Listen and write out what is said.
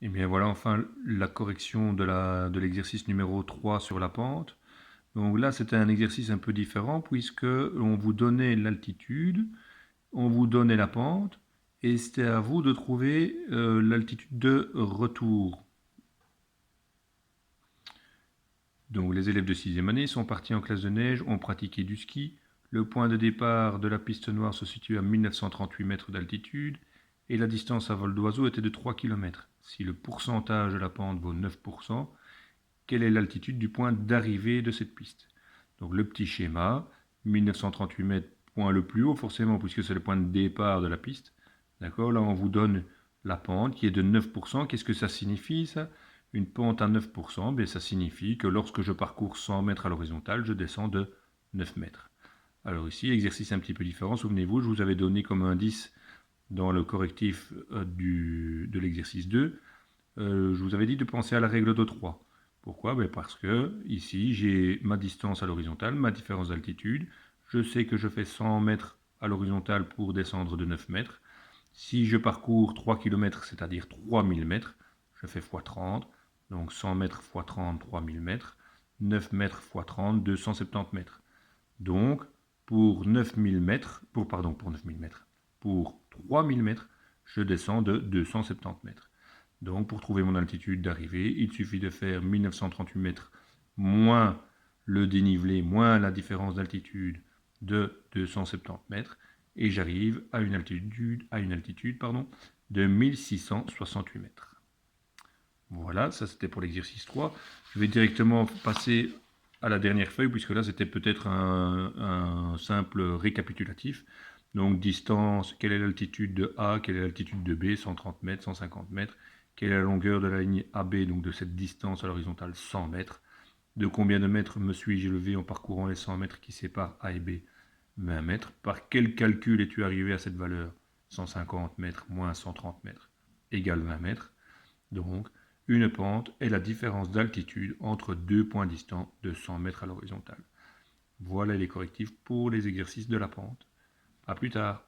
Et bien voilà enfin la correction de l'exercice numéro 3 sur la pente. Donc là c'était un exercice un peu différent puisque on vous donnait l'altitude, on vous donnait la pente et c'était à vous de trouver l'altitude de retour. Donc les élèves de 6e année sont partis en classe de neige, ont pratiqué du ski. Le point de départ de la piste noire se situe à 1938 mètres d'altitude et la distance à vol d'oiseau était de 3 km. Si le pourcentage de la pente vaut 9%, quelle est l'altitude du point d'arrivée de cette piste? Donc le petit schéma, 1938 mètres, point le plus haut forcément puisque c'est le point de départ de la piste. D'accord, là on vous donne la pente qui est de 9%. Qu'est-ce que ça signifie ça? Une pente à 9%, ben, ça signifie que lorsque je parcours 100 mètres à l'horizontale, je descends de 9 mètres. Alors ici, exercice un petit peu différent. Souvenez-vous, je vous avais donné comme indice dans le correctif de l'exercice 2, je vous avais dit de penser à la règle de 3. Pourquoi? Ben parce que ici, j'ai ma distance à l'horizontale, ma différence d'altitude. Je sais que je fais 100 mètres à l'horizontale pour descendre de 9 mètres. Si je parcours 3 km, c'est-à-dire 3000 mètres, je fais x 30. Donc 100 mètres x 30, 3000 mètres. 9 mètres x 30, 270 mètres. Donc, pour 9000 mètres, pour 9000 mètres, pour 3000 mètres, je descends de 270 mètres. Donc, pour trouver mon altitude d'arrivée, il suffit de faire 1938 mètres moins le dénivelé, moins la différence d'altitude de 270 mètres, et j'arrive à une altitude de 1668 mètres. Voilà, ça c'était pour l'exercice 3. Je vais directement passer à la dernière feuille, puisque là c'était peut-être un simple récapitulatif. Donc distance, quelle est l'altitude de A, quelle est l'altitude de B, 130 mètres, 150 mètres, quelle est la longueur de la ligne AB, donc de cette distance à l'horizontale, 100 mètres, de combien de mètres me suis-je élevé en parcourant les 100 mètres qui séparent A et B, 20 mètres, par quel calcul es-tu arrivé à cette valeur, 150 mètres moins 130 mètres égale 20 mètres, donc une pente est la différence d'altitude entre deux points distants de 100 mètres à l'horizontale. Voilà les correctifs pour les exercices de la pente. A plus tard.